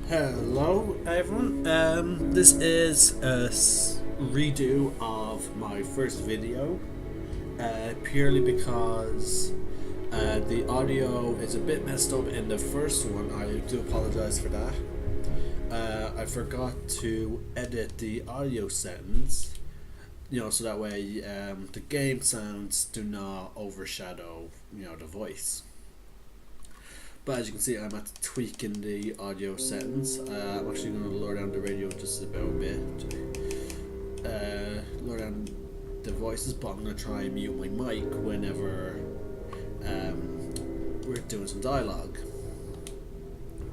Hello, everyone. This is a redo of my first video, purely because the audio is a bit messed up in the first one. I do apologize for that. I forgot to edit the audio settings, so that way the game sounds do not overshadow, the voice. But as you can see, I'm at tweaking the audio settings. I'm actually going to lower down the radio just about a bit. Lower down the voices, but I'm going to try and mute my mic whenever we're doing some dialogue.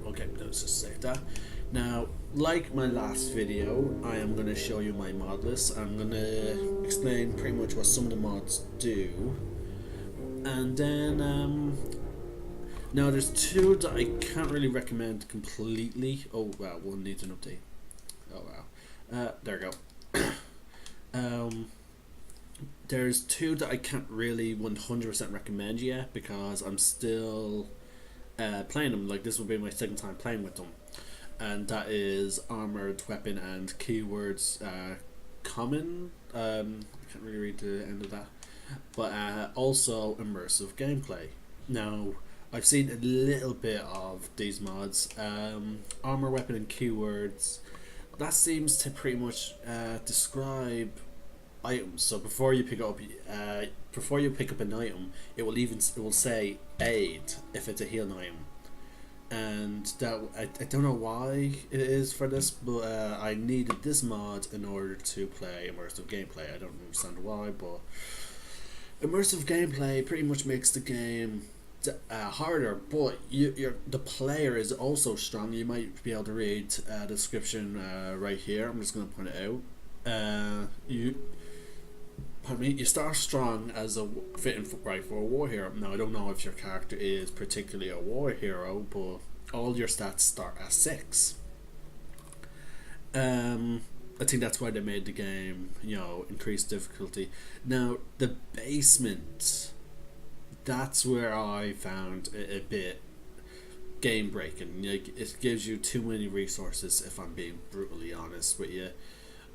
Okay, let's just save that. Now, like my last video, I am going to show you my mod list. I'm going to explain pretty much what some of the mods do. And then, now there's two that I can't really recommend completely. Oh wow, one needs an update. Oh wow. There we go. There's two that I can't really 100% recommend yet because I'm still playing them. Like, this will be my second time playing with them. And that is Armored Weapon and Keywords Common. I can't really read the end of that. But also Immersive Gameplay. Now, I've seen a little bit of these mods. Armor, Weapon and Keywords, that seems to pretty much describe items. So before you pick up an item, it will say aid if it's a healing item. And that I don't know why it is for this, but I needed this mod in order to play immersive gameplay. I don't understand why, but immersive gameplay pretty much makes the game harder, but the player is also strong. You might be able to read the description right here. I'm just going to point it out. You start strong as a fitting right for a war hero. Now, I don't know if your character is particularly a war hero, but all your stats start at 6. I think that's why they made the game, increase difficulty. Now, the basement, that's where I found a bit game breaking. Like, it gives you too many resources, if I'm being brutally honest with you.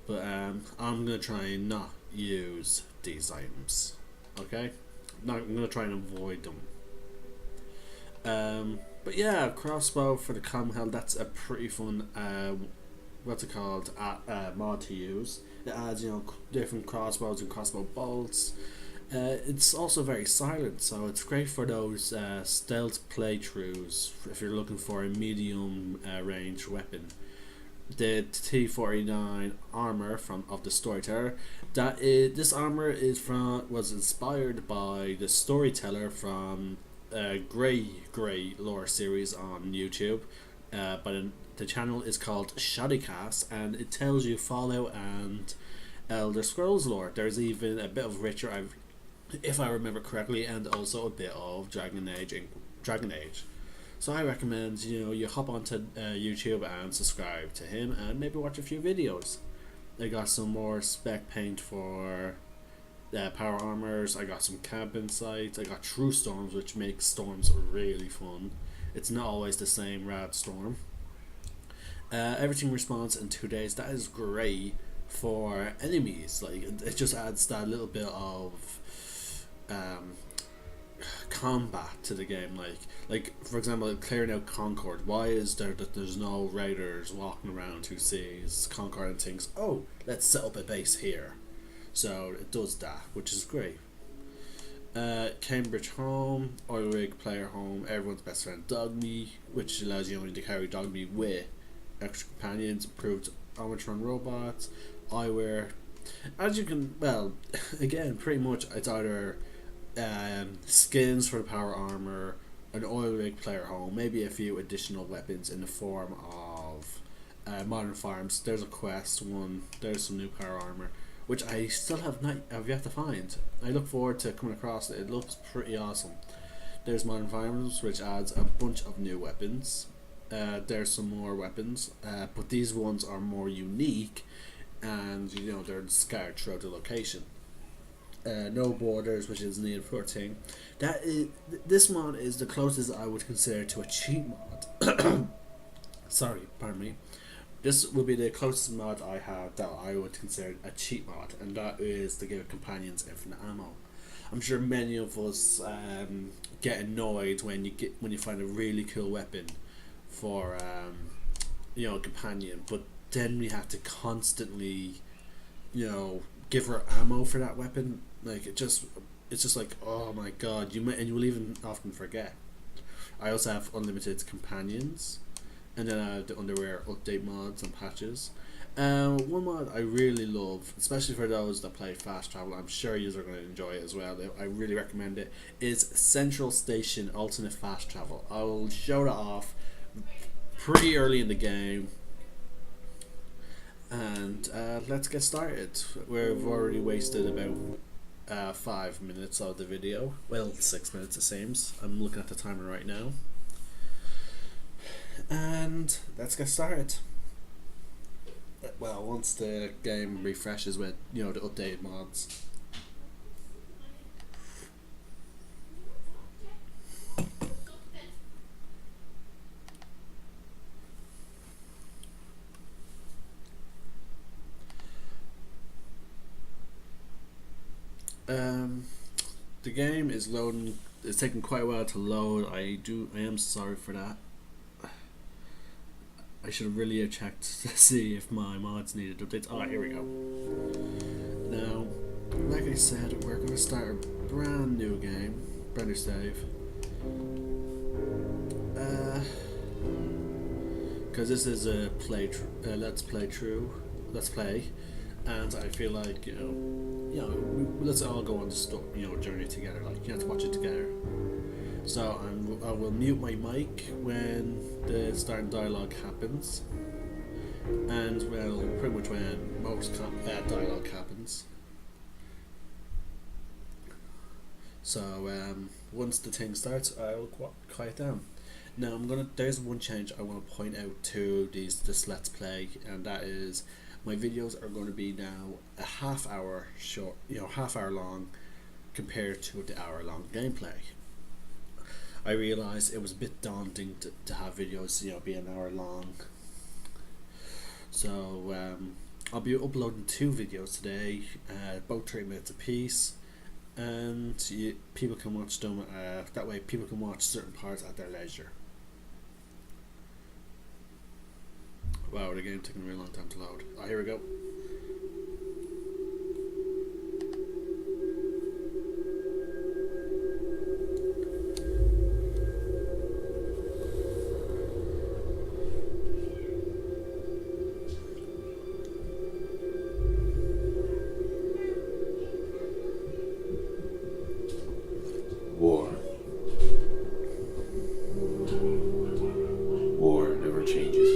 But I'm gonna try and not use these items. Okay, I'm gonna try and avoid them. But yeah, crossbow for the Comhel. That's a pretty fun what's it called mod to use. It adds different crossbows and crossbow bolts. It's also very silent, so it's great for those stealth playthroughs if you're looking for a medium range weapon. The T49 armor of the Storyteller. This armor was inspired by the Storyteller from Grey lore series on YouTube. But the channel is called Shoddycast, and it tells you Fallout and Elder Scrolls lore. There's even a bit of Witcher, if I remember correctly, and also a bit of Dragon Age. So I recommend you hop onto YouTube and subscribe to him and maybe watch a few videos. I got some more spec paint for power armors. I got some cabin sights. I got true storms, which makes storms really fun. It's not always the same rad storm. Everything respawns in 2 days. That is great for enemies. Like, it just adds that little bit of combat to the game. Like for example, clearing out Concord. Why is there that there's no raiders walking around who sees Concord and thinks, oh, let's set up a base here? So it does that, which is great. Cambridge Home, Oil Rig Player Home, everyone's best friend Dogme, which allows you only to carry Dogme with extra companions. Improved Armatron robots, eyewear. As you can, again, pretty much it's either skins for the power armor, an oil rig player home, maybe a few additional weapons in the form of modern farms. There's a quest one. There's some new power armor, which I still have yet to find. I look forward to coming across it. It looks pretty awesome. There's modern farms, which adds a bunch of new weapons. There's some more weapons, but these ones are more unique, and they're scattered throughout the location. No Borders, which is needed for a thing. This mod is the closest I would consider to a cheat mod. Sorry, pardon me. This will be the closest mod I have that I would consider a cheat mod, and that is to give companions infinite ammo. I'm sure many of us get annoyed when you find a really cool weapon for a companion, but then we have to constantly give her ammo for that weapon. Like it's just like, oh my god, and you will even often forget. I also have unlimited companions, and then I have the underwear update mods and patches. One mod I really love, especially for those that play fast travel, I'm sure you are going to enjoy it as well. I really recommend it. Is Central Station Ultimate Fast Travel. I will show that off pretty early in the game, and let's get started. We've already wasted about 5 minutes of the video. Well, 6 minutes it seems. I'm looking at the timer right now. And let's get started. Well, once the game refreshes with the updated mods. The game is loading. It's taking quite a while to load. I am sorry for that. I should have really checked to see if my mods needed updates. Alright, here we go. Now, like I said, we're going to start a brand new game, brand new save. Because this is a let's play, and I feel like let's all go on the journey together. Like you have to watch it together. So I will mute my mic when the starting dialogue happens, and well, pretty much when most dialogue happens. So once the thing starts, I'll quiet down. Now there's one change I want to point out to this Let's Play, and that is my videos are going to be now a half hour short, half hour long, compared to the hour long gameplay. I realised it was a bit daunting to have videos be an hour long. So I'll be uploading 2 videos today, both 3 minutes apiece, and people can watch them. That way people can watch certain parts at their leisure. Wow, the game taking a really long time to load. Oh, here we go. War. War never changes.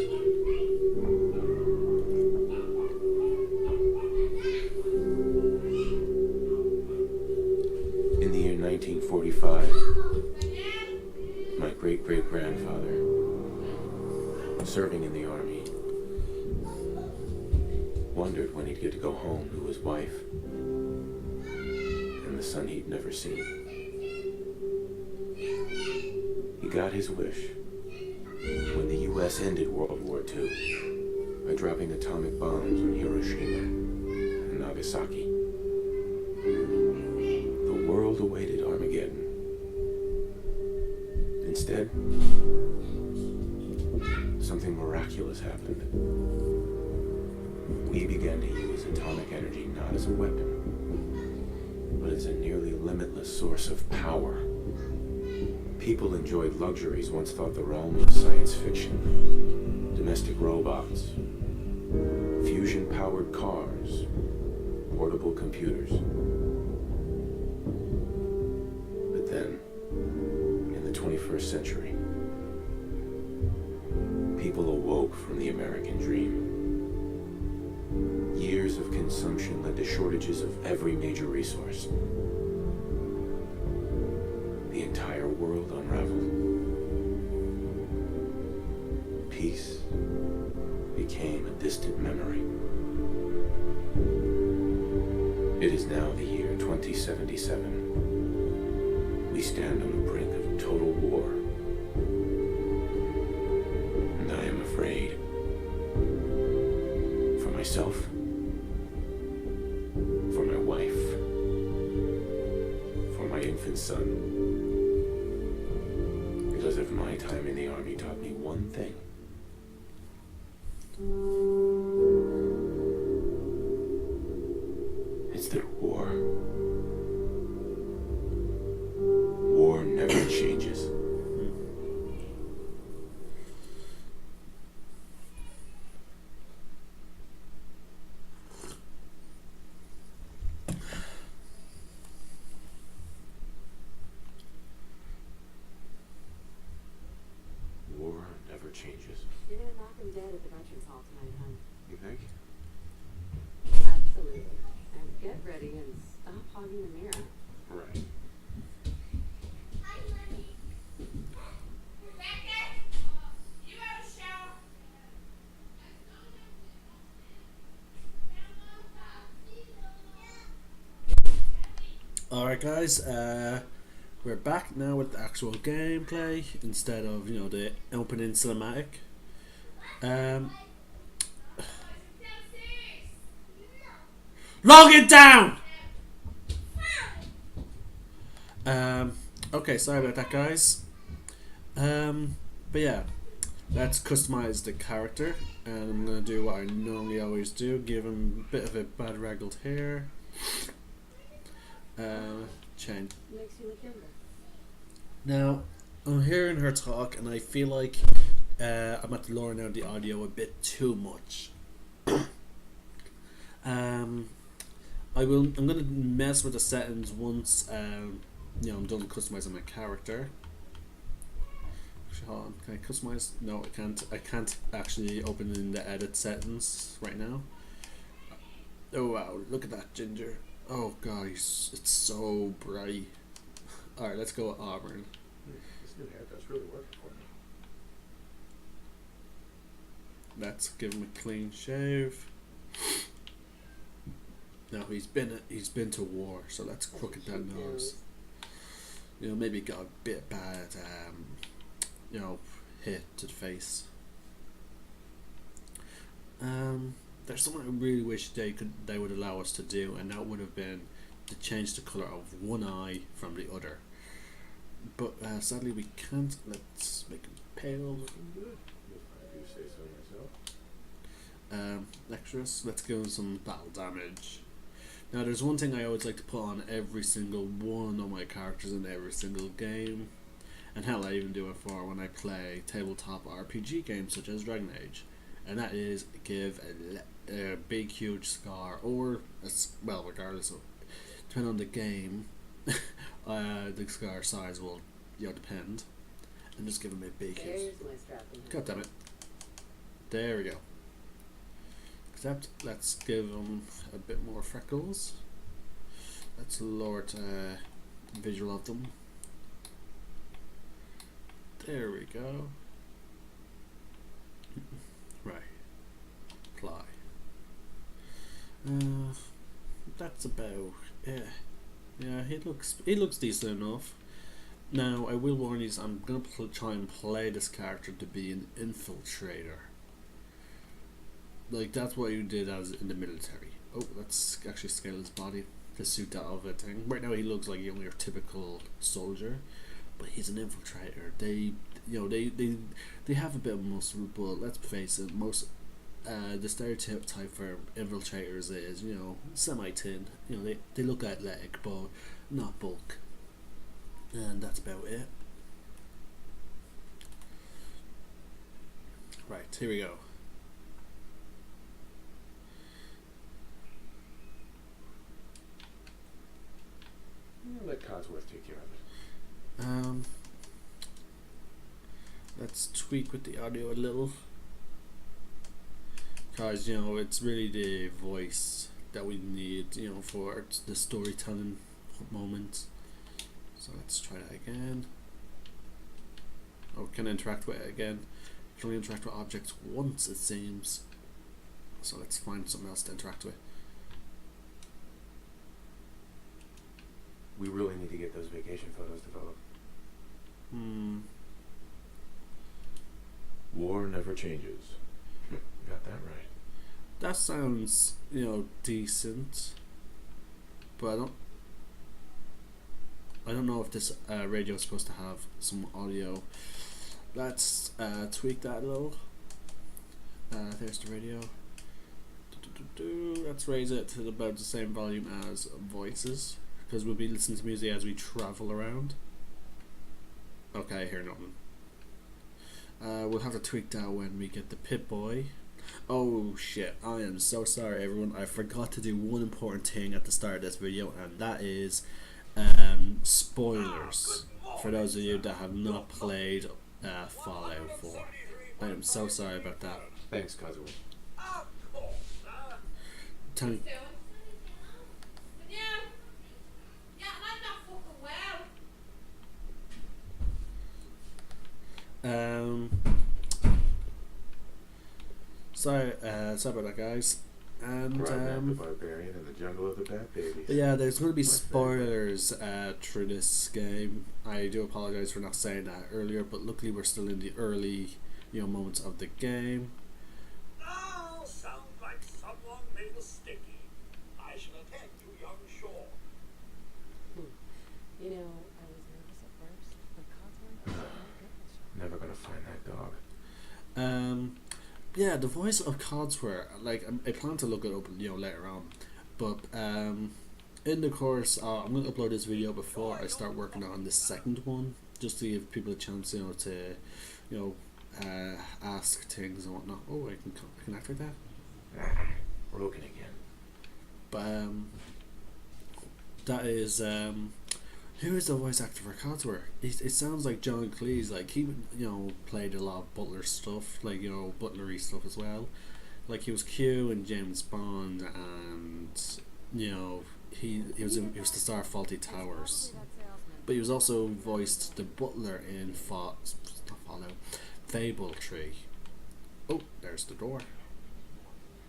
In the year 1945, my great-great-grandfather, serving in the army, wondered when he'd get to go home to his wife and the son he'd never seen. He got his wish when the U.S. ended World War II by dropping atomic bombs on Hiroshima and Nagasaki. The world awaited Armageddon. Instead, something miraculous happened. We began to use atomic energy not as a weapon, but as a nearly limitless source of power. People enjoyed luxuries once thought the realm of science fiction. Domestic robots, fusion-powered cars, portable computers. But then, in the 21st century, people awoke from the American dream. Years of consumption led to shortages of every major resource. The entire world unraveled. Peace became a distant memory. It is now the year 2077. We stand on the brink of total war. And I am afraid. myself, for my wife, for my infant son. Because if my time in the army taught me one thing, it's that war never changes. War never changes. You're gonna knock him dead at the Veterans Hall tonight, hon. You think? Absolutely. And get ready and stop hogging the mirror. Right. Alright guys, we're back now with the actual gameplay instead of, you know, the opening cinematic. Log it down! Okay, sorry about that guys. But yeah, let's customize the character, and I'm gonna do what I normally always do, give him a bit of a bedraggled hair. Change. Makes you look younger. Now, I'm hearing her talk, and I feel like I'm at lowering down the audio a bit too much. I'm gonna mess with the settings once you know, I'm done customizing my character. Actually, hold on. Can I customize? No, I can't. I can't actually open in the edit settings right now. Oh wow! Look at that ginger. Oh guys, it's so bright. Alright, let's go with auburn. This new haircut's really working for me. Let's give him a clean shave. Now he's been to war, so let's crooked that nose. You know, maybe got a bit bad you know, hit to the face. There's something I really wish they would allow us to do, and that would have been to change the colour of one eye from the other. But sadly we can't. Let's make him pale. Looking good, if I do say so myself. Extras. Let's give him some battle damage. Now there's one thing I always like to put on every single one of my characters in every single game, and hell, I even do it for when I play tabletop RPG games such as Dragon Age, and that is give a big huge scar, or well, regardless of, depending on the game, the scar size will, you know, depend, and just give him a big huge. There's my strapping. God damn it! There we go. Except let's give him a bit more freckles. Let's lower the visual of them. There we go. Right. Apply. That's about it. Yeah, he looks decent enough. Now I will warn you, I'm gonna try and play this character to be an infiltrator. Like that's what you did as in the military. Oh, let's actually scale his body to suit that other thing. Right now he looks like your your soldier, but he's an infiltrator. They, you know, they have a bit of muscle, but let's face it, most the stereotype for infiltrators is, you know, semi-tin. You know, they look athletic, but not bulk, and that's about it. Right, here we go. Let Codsworth take care of it. Let's tweak with the audio a little, because, you know, it's really the voice that we need, you know, for the storytelling moment. So let's try that again. Oh, can I interact with it again? Can only interact with objects once, it seems. So let's find something else to interact with. We really need to get those vacation photos developed. War never changes. You got that right. That sounds, you know, decent, but I don't know if this radio is supposed to have some audio. Let's tweak that a little. There's the radio. Let's raise it to about the same volume as voices, because we'll be listening to music as we travel around. Okay, I hear nothing. We'll have to tweak that when we get the Pip-Boy. Oh shit, I am so sorry everyone, I forgot to do one important thing at the start of this video, and that is spoilers for those of you that have not played Fallout 4. I am so sorry about that. Thanks, Kazuo. Tony. Sorry about that, guys. And the barbarian in the jungle of the Bat Babies. yeah, there's going to be spoilers through this game. I do apologize for not saying that earlier, but luckily we're still in the early, you know, moments of the game. Oh, sounds like someone made a sticky. I shall attend you, young Shaw. You know, I was nervous at first, but Codsworth, Never gonna find that dog. Yeah, the voice of Codsworth, like, I plan to look it up, you know, later on, but in the course, I'm going to upload this video before I start working on the second one, just to give people a chance, you know, to, you know, ask things and whatnot. Oh, I can activate that? Broken again. But that is who is the voice actor for Codsworth? It sounds like John Cleese. Like, he, you know, played a lot of Butler stuff, like, you know, butlery stuff as well. Like, he was Q in James Bond, and, you know, he was the star of Fawlty Towers. But he was also voiced the butler in Fable Tree. Oh, there's the door.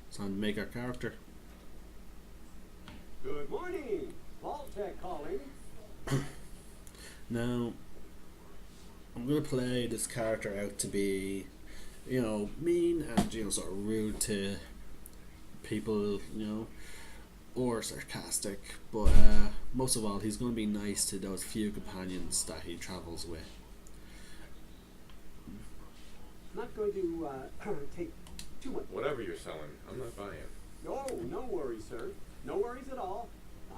It's time to make our character. Good morning, Vault-Tec calling. Now, I'm gonna play this character out to be, you know, mean and, you know, sort of rude to people, you know, or sarcastic, but most of all, he's gonna be nice to those few companions that he travels with. Not going to take too much. Whatever you're selling, I'm not buying. No, no worries, sir. No worries at all.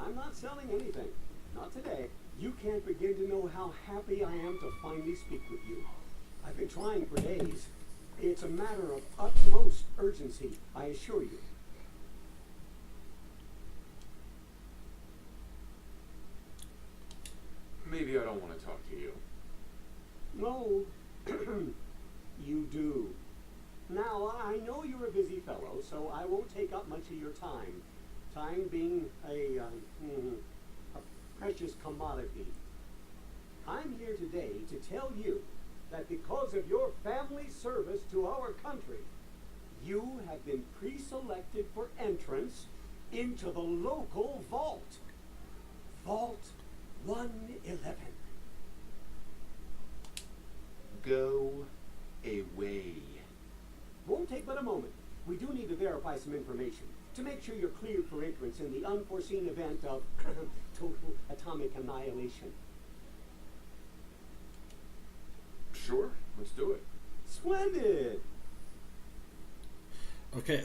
I'm not selling anything. Not today. You can't begin to know how happy I am to finally speak with you. I've been trying for days. It's a matter of utmost urgency, I assure you. Maybe I don't want to talk to you. No, you do. Now, I know you're a busy fellow, so I won't take up much of your time. Time being a precious commodity. I'm here today to tell you that because of your family service to our country, you have been pre-selected for entrance into the local vault. Vault 111. Go away. Won't take but a moment. We do need to verify some information to make sure you're cleared for entrance in the unforeseen event of total atomic annihilation. Sure, let's do it. Splendid! Okay,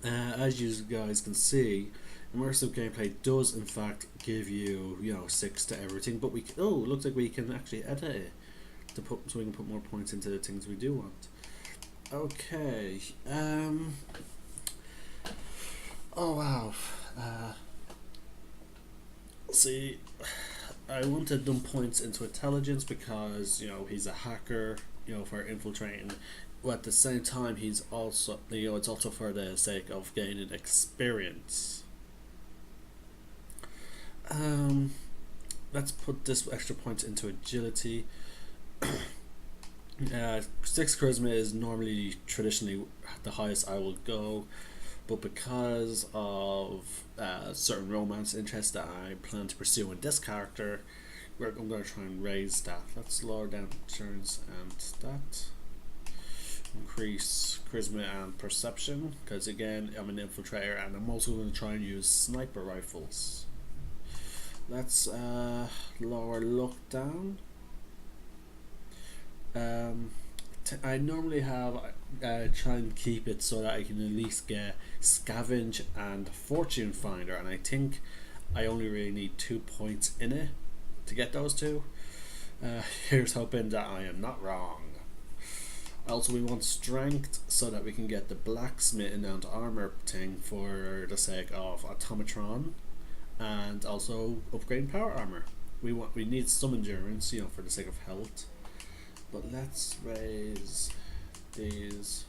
as you guys can see, immersive gameplay does in fact give you, you know, 6 to everything, but we looks like we can actually edit it to put, so we can put more points into the things we do want. Okay, oh wow, see, I wanted them points into intelligence because, you know, he's a hacker, you know, for infiltrating, but at the same time he's also, you know, it's also for the sake of gaining experience. Let's put this extra points into agility. 6 charisma is normally traditionally the highest I will go, but because of certain romance interests that I plan to pursue in this character, I'm going to try and raise that. Let's lower down insurance and that. Increase charisma and perception, because again I'm an infiltrator, and I'm also going to try and use sniper rifles. Let's lower look down. I normally have try and keep it so that I can at least get scavenge and fortune finder, and I think I only really need 2 points in it to get those two. Here's hoping that I am not wrong. Also, we want strength so that we can get the blacksmith and armor thing for the sake of automatron, and also upgrading power armor. We need some endurance, you know, for the sake of health. But let's raise these.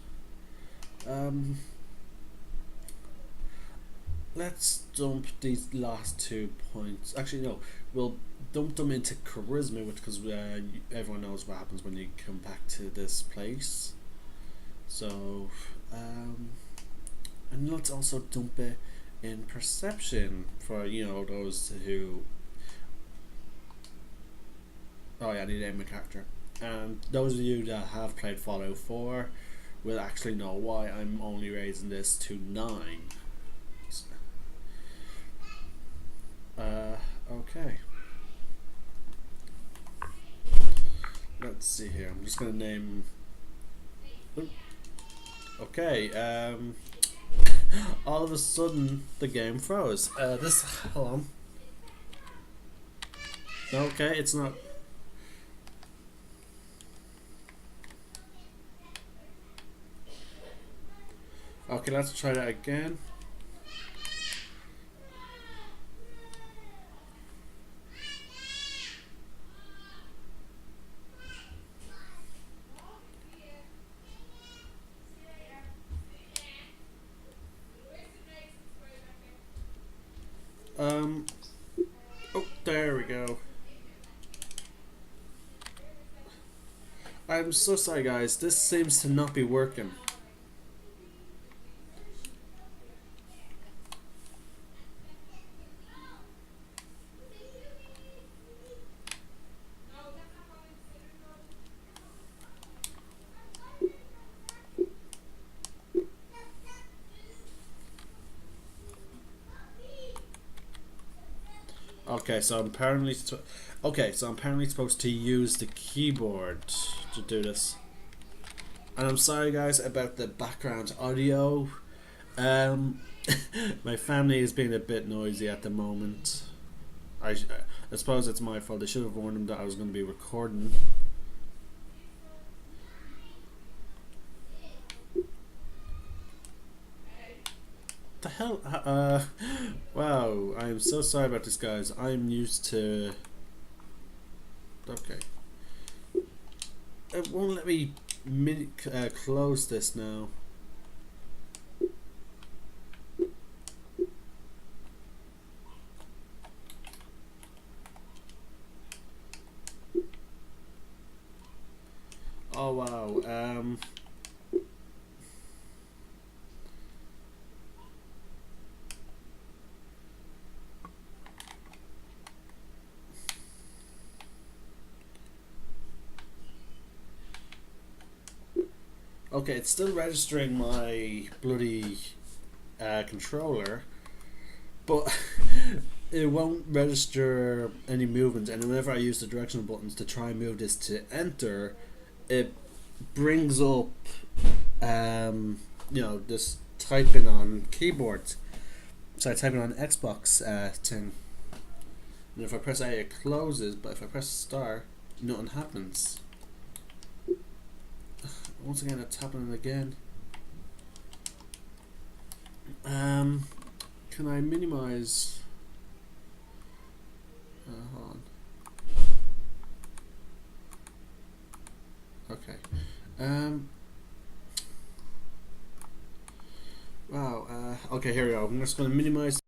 Let's dump these last 2 points. Actually, no, we'll dump them into charisma, because everyone knows what happens when you come back to this place. So, and let's also dump it in perception for, you know, those who. Oh yeah, I need to aim a character. And those of you that have played Fallout 4 will actually know why I'm only raising this to 9. Okay. Let's see here. I'm just gonna name. Okay. All of a sudden the game froze. Hold on. Okay, it's not. Okay, let's try that again. Oh, there we go. I'm so sorry guys, this seems to not be working. Okay, so I'm apparently supposed to use the keyboard to do this. And I'm sorry guys about the background audio. My family is being a bit noisy at the moment. I suppose it's my fault. I should have warned them that I was going to be recording. The hell? Wow, I am so sorry about this guys. I'm used to. Okay. It won't let me close this now. Oh wow. Okay, it's still registering my bloody controller, but it won't register any movement. And whenever I use the directional buttons to try and move this to enter, it brings up, you know, this typing on keyboard. So I type it on Xbox thing, and if I press A, it closes. But if I press star, nothing happens. Once again, it's happening again. Can I minimize? Hold on. Okay. Wow. Okay, here we go. I'm just going to minimize